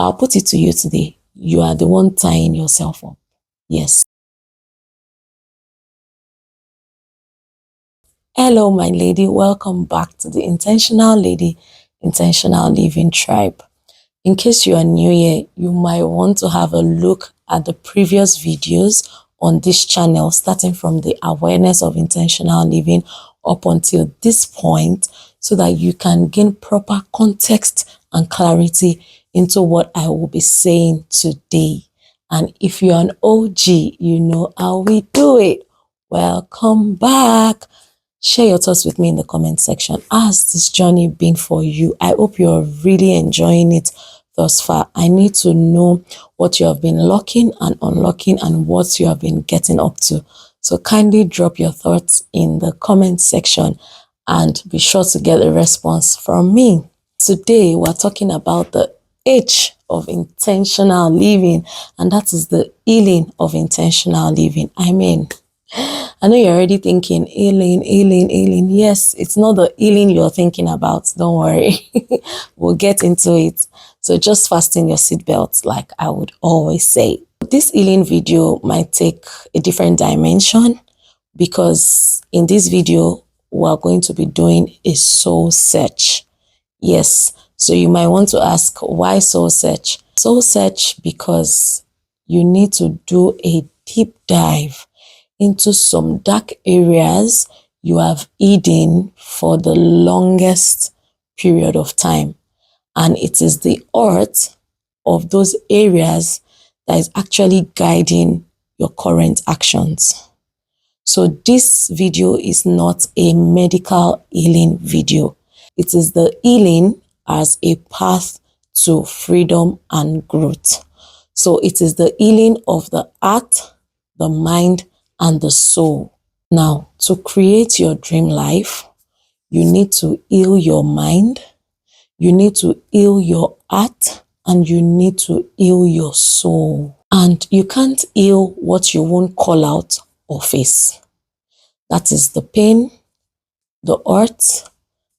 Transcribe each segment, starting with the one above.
I'll put it to you today. You are the one tying yourself up. Yes. Hello, my lady. Welcome back to the Intentional Lady, Intentional Living Tribe. In case you are new here, you might want to have a look at the previous videos on this channel, starting from the awareness of intentional living up until this point, so that you can gain proper context and clarity into what I will be saying today. And if you're an OG, you know how we do it. Welcome back. Share your thoughts with me in the comment section. How's this journey been for you? I hope you're really enjoying it thus far. I need to know what you have been locking and unlocking and what you have been getting up to. So kindly drop your thoughts in the comment section and be sure to get a response from me. Today, we're talking about the H of intentional living, and that is the healing of intentional living. I know you're already thinking, healing. Yes, it's not the healing you're thinking about. Don't worry. We'll get into it. So just fasten your seatbelts, like I would always say. This healing video might take a different dimension because in this video, we're going to be doing a soul search. Yes, so you might want to ask, why soul search? Soul search because you need to do a deep dive into some dark areas you have hidden for the longest period of time. And it is the earth of those areas that is actually guiding your current actions. So this video is not a medical healing video. It is the healing as a path to freedom and growth. So it is the healing of the heart, the mind, and the soul. Now, to create your dream life, you need to heal your mind, you need to heal your heart, and you need to heal your soul. And you can't heal what you won't call out or face. That is the pain, the hurt,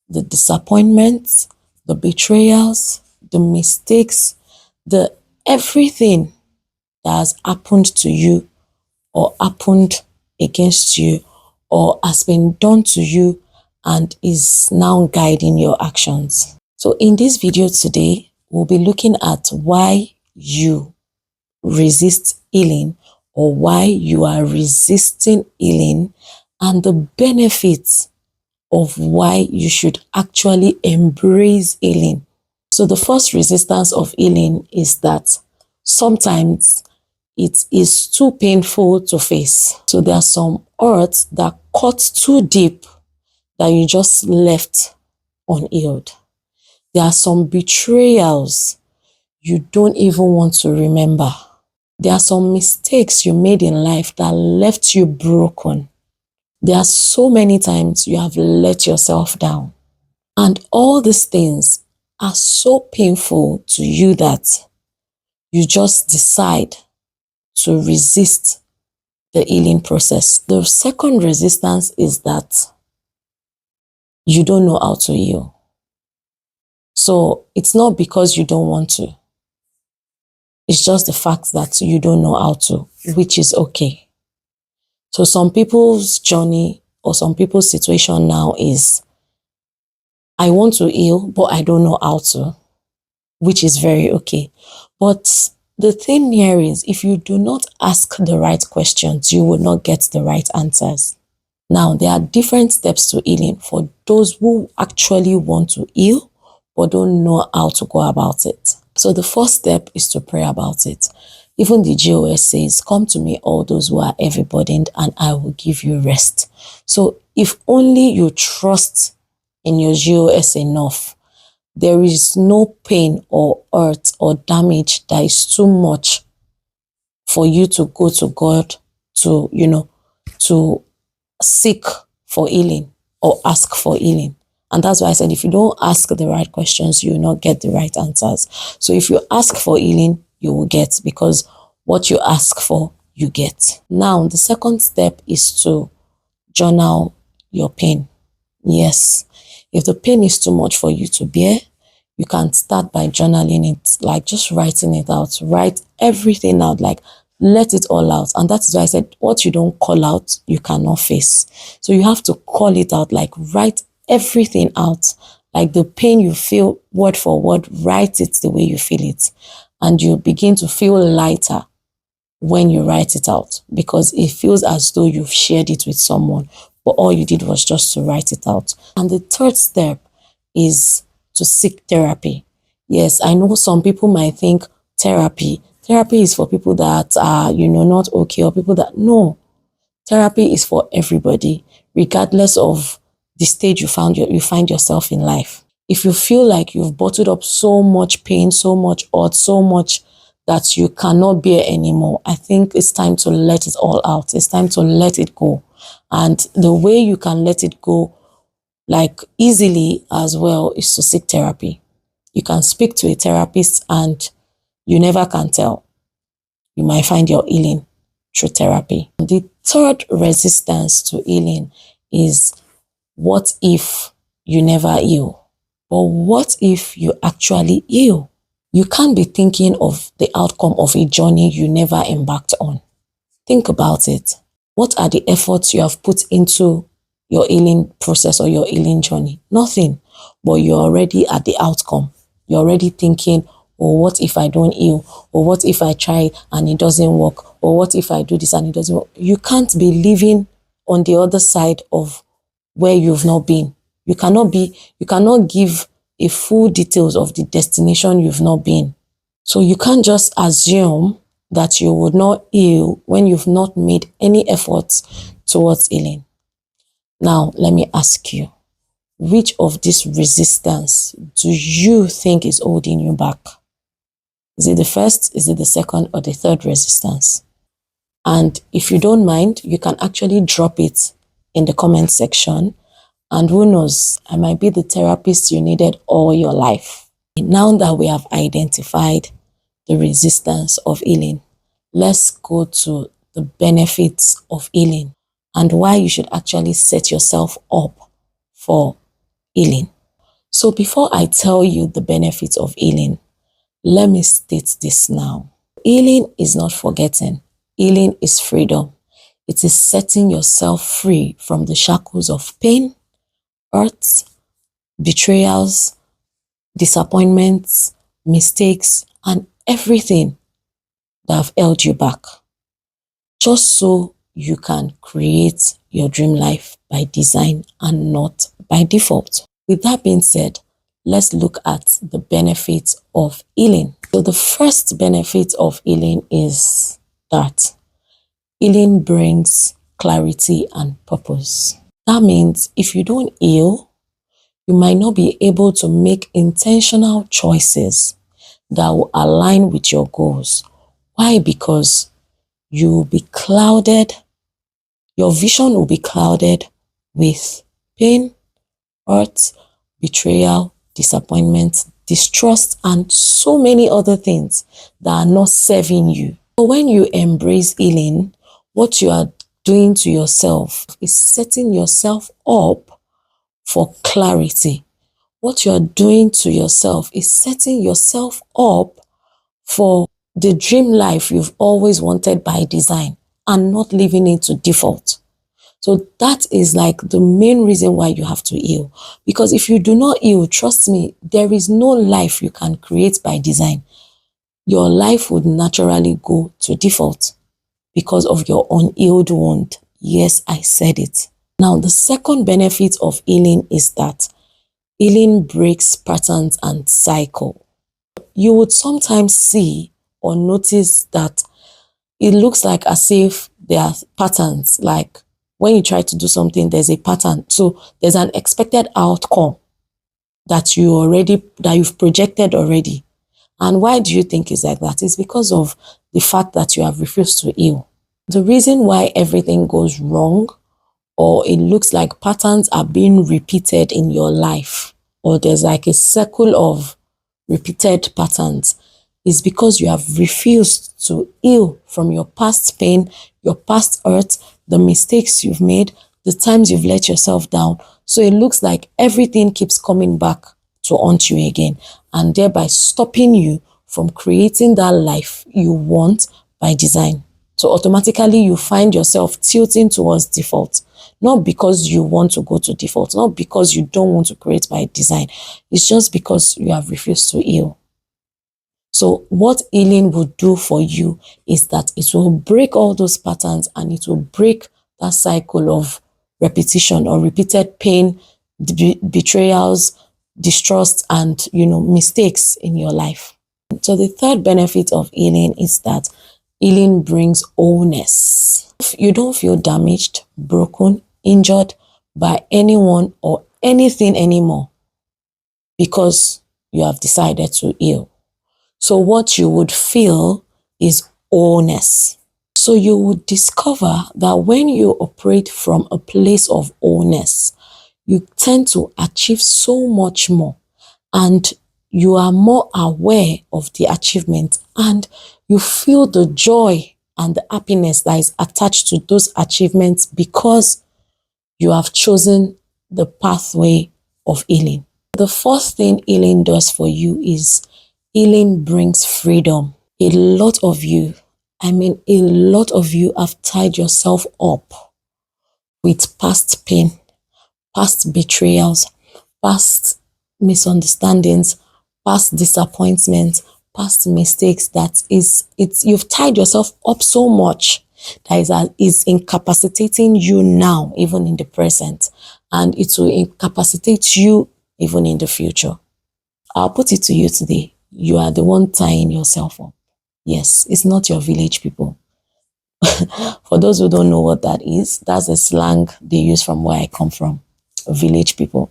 the disappointments, the betrayals, the mistakes, the everything that has happened to you or happened against you or has been done to you and is now guiding your actions. So in this video today, we'll be looking at why you resist healing or why you are resisting healing and the benefits of why you should actually embrace healing. So the first resistance of healing is that sometimes it is too painful to face. So there are some hurts that cut too deep that you just left unhealed. There are some betrayals you don't even want to remember. There are some mistakes you made in life that left you broken. There are so many times you have let yourself down. And all these things are so painful to you that you just decide to resist the healing process. The second resistance is that you don't know how to heal. So it's not because you don't want to. It's just the fact that you don't know how to, which is okay. So some people's journey or some people's situation now is, I want to heal, but I don't know how to, which is very okay. But the thing here is, if you do not ask the right questions, you will not get the right answers. Now, there are different steps to healing for those who actually want to heal, but don't know how to go about it. So the first step is to pray about it. Even the GOS says, come to me, all those who are heavy burdened, and I will give you rest. So if only you trust in your GOS enough, there is no pain or hurt or damage that is too much for you to go to God to, to seek for healing or ask for healing. And that's why I said, if you don't ask the right questions, you will not get the right answers. So if you ask for healing, you will get, because what you ask for, you get. Now, the second step is to journal your pain. Yes. If the pain is too much for you to bear, you can start by journaling it, like just writing it out. Write everything out, like let it all out. And that is why I said, what you don't call out, you cannot face. So you have to call it out, like write everything out. Like the pain you feel, word for word, write it the way you feel it. And you begin to feel lighter when you write it out, because it feels as though you've shared it with someone, but all you did was just to write it out. And the third step is to seek therapy. Yes, I know some people might think therapy is for people that are, not okay, or people that, no, therapy is for everybody, regardless of the stage you find yourself in life. If you feel like you've bottled up so much pain, so much hurt, so much that you cannot bear anymore, I think it's time to let it all out. It's time to let it go. And the way you can let it go, like easily as well, is to seek therapy. You can speak to a therapist and you never can tell. You might find your healing through therapy. The third resistance to healing is, what if you never heal? But what if you actually heal? You can't be thinking of the outcome of a journey you never embarked on. Think about it. What are the efforts you have put into your healing process or your healing journey? Nothing. But you're already at the outcome. You're already thinking, or what if I don't heal? Or what if I try and it doesn't work? Or what if I do this and it doesn't work? You can't be living on the other side of where you've not been. You cannot give a full details of the destination you've not been. So you can't just assume that you would not heal when you've not made any efforts towards healing. Now, let me ask you, which of this resistance do you think is holding you back? Is it the first, is it the second, or the third resistance? And if you don't mind, you can actually drop it in the comment section. And who knows, I might be the therapist you needed all your life. Now that we have identified the resistance of healing, let's go to the benefits of healing and why you should actually set yourself up for healing. So before I tell you the benefits of healing, let me state this now. Healing is not forgetting. Healing is freedom. It is setting yourself free from the shackles of pain, hurt, betrayals, disappointments, mistakes, and everything that have held you back, just so you can create your dream life by design and not by default. With that being said, let's look at the benefits of healing. So the first benefit of healing is that healing brings clarity and purpose. That means if you don't heal, you might not be able to make intentional choices that will align with your goals. Why? Because you will be clouded, your vision will be clouded with pain, hurt, betrayal, disappointment, distrust, and so many other things that are not serving you. So when you embrace healing, what you are doing to yourself is setting yourself up for clarity. What you're doing to yourself is setting yourself up for the dream life you've always wanted by design and not living into default. So that is like the main reason why you have to heal. Because if you do not heal, trust me, there is no life you can create by design. Your life would naturally go to default because of your unhealed wound. Yes, I said it. Now, the second benefit of healing is that healing breaks patterns and cycle. You would sometimes see or notice that it looks like as if there are patterns, like when you try to do something, there's a pattern. So there's an expected outcome that you've projected already. And why do you think it's like that? It's because of the fact that you have refused to heal. The reason why everything goes wrong, or it looks like patterns are being repeated in your life, or there's like a circle of repeated patterns, is because you have refused to heal from your past pain, your past hurt, the mistakes you've made, the times you've let yourself down. So it looks like everything keeps coming back to haunt you again, and thereby stopping you from creating that life you want by design. So automatically you find yourself tilting towards default, not because you want to go to default, not because you don't want to create by design. It's just because you have refused to heal. So what healing will do for you is that it will break all those patterns, and it will break that cycle of repetition or repeated pain, betrayals, distrust, and mistakes in your life. So the third benefit of healing is that healing brings wholeness. If you don't feel damaged, broken, injured by anyone or anything anymore, because you have decided to heal. So what you would feel is wholeness. So you would discover that when you operate from a place of wholeness, you tend to achieve so much more, and you are more aware of the achievement, and you feel the joy and the happiness that is attached to those achievements because you have chosen the pathway of healing. The fourth thing healing does for you is healing brings freedom. A lot of you have tied yourself up with past pain, past betrayals, past misunderstandings, past disappointments, past mistakes. You've tied yourself up so much that is incapacitating you now, even in the present, and it will incapacitate you even in the future. I'll put it to you today. You are the one tying yourself up. Yes, it's not your village people. For those who don't know what that is, that's a slang they use from where I come from, village people.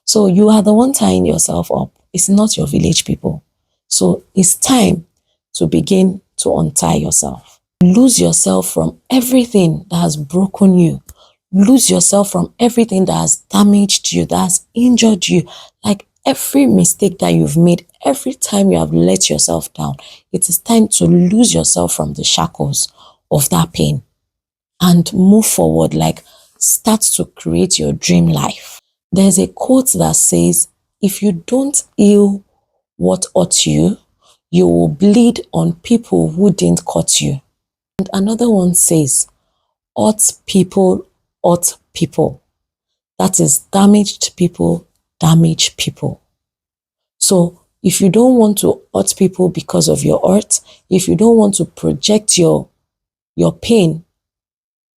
So you are the one tying yourself up. It's not your village people. So it's time to begin to untie yourself. Lose yourself from everything that has broken you. Lose yourself from everything that has damaged you, that has injured you. Like every mistake that you've made, every time you have let yourself down, it is time to lose yourself from the shackles of that pain and move forward, like start to create your dream life. There's a quote that says, if you don't heal what hurt you, you will bleed on people who didn't cut you. And another one says, hurt people hurt people. That is, damaged people damage people. So if you don't want to hurt people because of your hurt, if you don't want to project your pain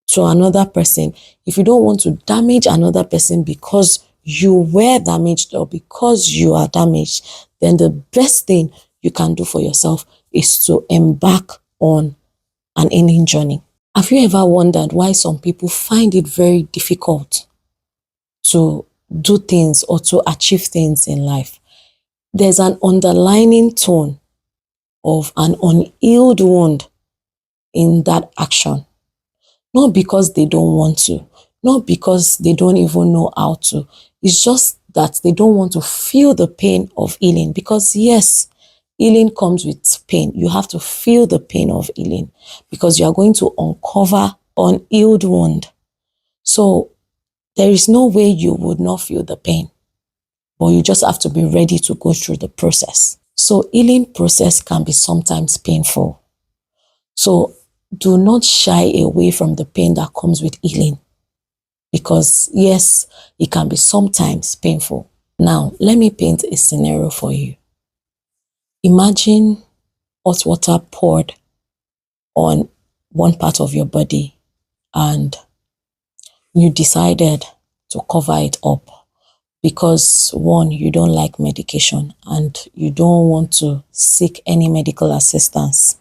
to another person, if you don't want to damage another person because you were damaged or because you are damaged, then the best thing you can do for yourself is to embark on an healing journey. Have you ever wondered why some people find it very difficult to do things or to achieve things in life? There's an underlying tone of an unhealed wound in that action. Not because they don't want to, not because they don't even know how to. It's just that they don't want to feel the pain of healing, because yes, healing comes with pain. You have to feel the pain of healing because you are going to uncover unhealed wound. So there is no way you would not feel the pain, but you just have to be ready to go through the process. So healing process can be sometimes painful. So do not shy away from the pain that comes with healing, because yes, it can be sometimes painful. Now, let me paint a scenario for you. Imagine hot water poured on one part of your body and you decided to cover it up because one, you don't like medication and you don't want to seek any medical assistance.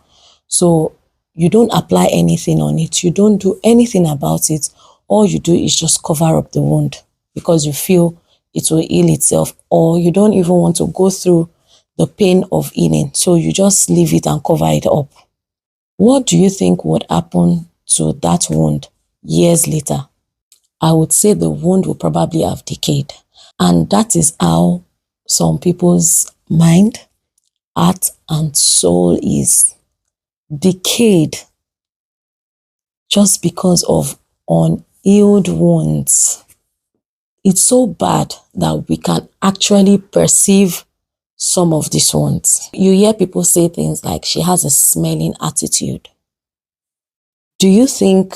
So you don't apply anything on it. You don't do anything about it. All you do is just cover up the wound because you feel it will heal itself, or you don't even want to go through the pain of healing. So you just leave it and cover it up. What do you think would happen to that wound years later? I would say the wound will probably have decayed. And that is how some people's mind, heart, and soul is decayed just because of unhealed wounds. It's so bad that we can actually perceive some of these ones. You hear people say things like, she has a smelling attitude. Do you think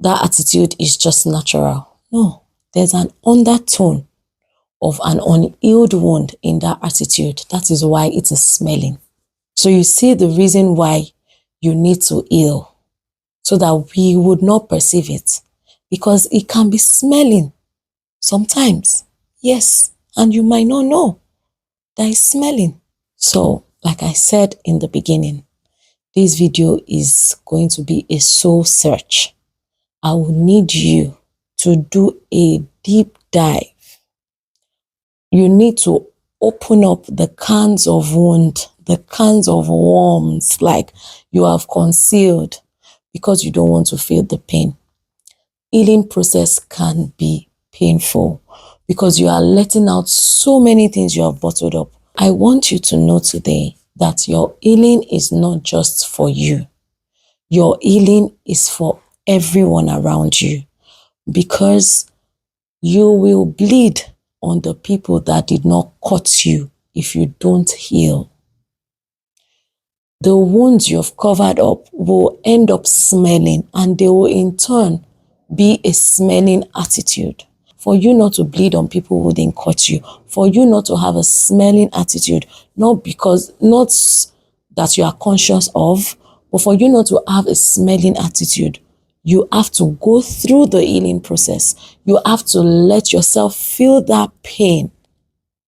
that attitude is just natural? No, there's an undertone of an unhealed wound in that attitude. That is why it is smelling. So you see the reason why you need to heal, so that we would not perceive it, because it can be smelling sometimes. Yes, and you might not know that it's smelling. So, like I said in the beginning, this video is going to be a soul search. I will need you to do a deep dive. You need to open up the cans of wound, the cans of worms like you have concealed because you don't want to feel the pain. Healing process can be painful because you are letting out so many things you have bottled up. I want you to know today that your healing is not just for you. Your healing is for everyone around you, because you will bleed on the people that did not cut you if you don't heal. The wounds you've covered up will end up smelling, and they will in turn be a smelling attitude. For you not to bleed on people who didn't cut you, for you not to have a smelling attitude, not that you are conscious of, but for you not to have a smelling attitude, you have to go through the healing process. You have to let yourself feel that pain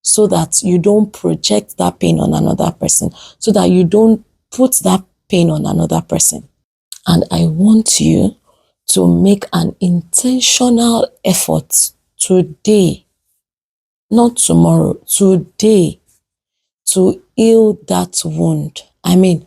so that you don't project that pain on another person, so that you don't put that pain on another person. And I want you to make an intentional effort today, not tomorrow, today, to heal that wound. I mean,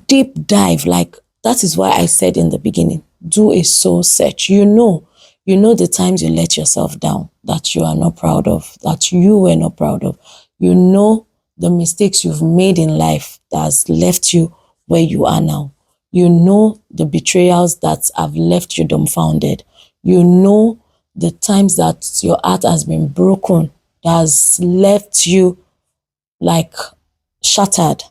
deep dive. Like, that is why I said in the beginning, do a soul search. You know the times you let yourself down, that you are not proud of, that you were not proud of. You know the mistakes you've made in life that has left you where you are now. You know the betrayals that have left you dumbfounded. You know the times that your heart has been broken, that has left you like shattered.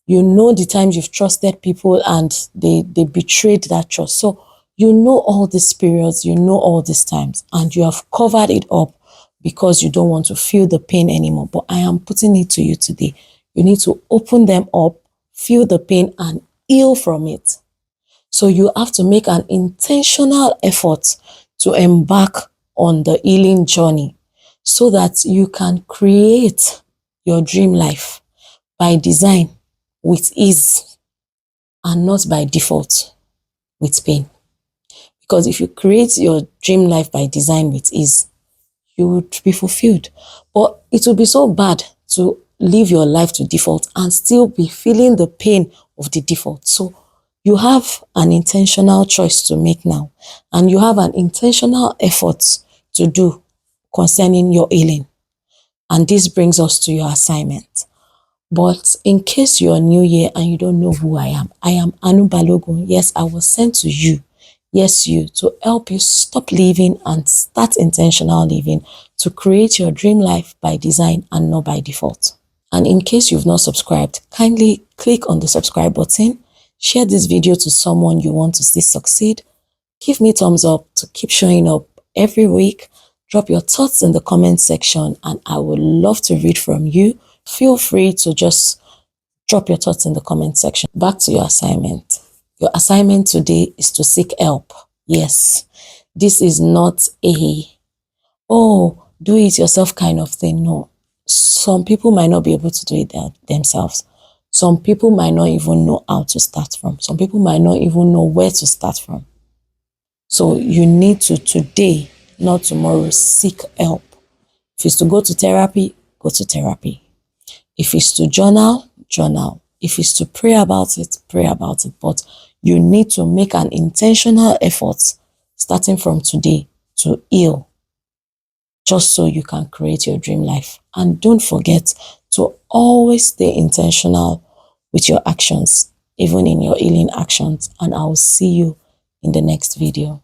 You know the times you've trusted people and they betrayed that trust. So you know all these periods, you know all these times, and you have covered it up because you don't want to feel the pain anymore. But I am putting it to you today. You need to open them up, feel the pain, and heal from it. So you have to make an intentional effort to embark on the healing journey so that you can create your dream life by design with ease and not by default with pain. Because if you create your dream life by design with ease, you would be fulfilled. But it would be so bad to live your life to default and still be feeling the pain of the default. So you have an intentional choice to make now, and you have an intentional effort to do concerning your healing. And this brings us to your assignment. But in case you're new here and you don't know who I am Anu Balogun. Yes, I was sent to you. Yes, you, to help you stop living and start intentional living, to create your dream life by design and not by default. And in case you've not subscribed, kindly click on the subscribe button, share this video to someone you want to see succeed, give me thumbs up to keep showing up every week, drop your thoughts in the comment section, and I would love to read from you. Feel free to just drop your thoughts in the comment section. Back to your assignment. Your assignment today is to seek help. Yes, this is not a, oh, do it yourself kind of thing. No, some people might not be able to do it themselves. Some people might not even know how to start from. Some people might not even know where to start from. So you need to today, not tomorrow, seek help. If it's to go to therapy, go to therapy. If it's to journal, journal. If it's to pray about it, pray about it. But you need to make an intentional effort starting from today to heal, just so you can create your dream life. And don't forget to always stay intentional with your actions, even in your healing actions. And I will see you in the next video.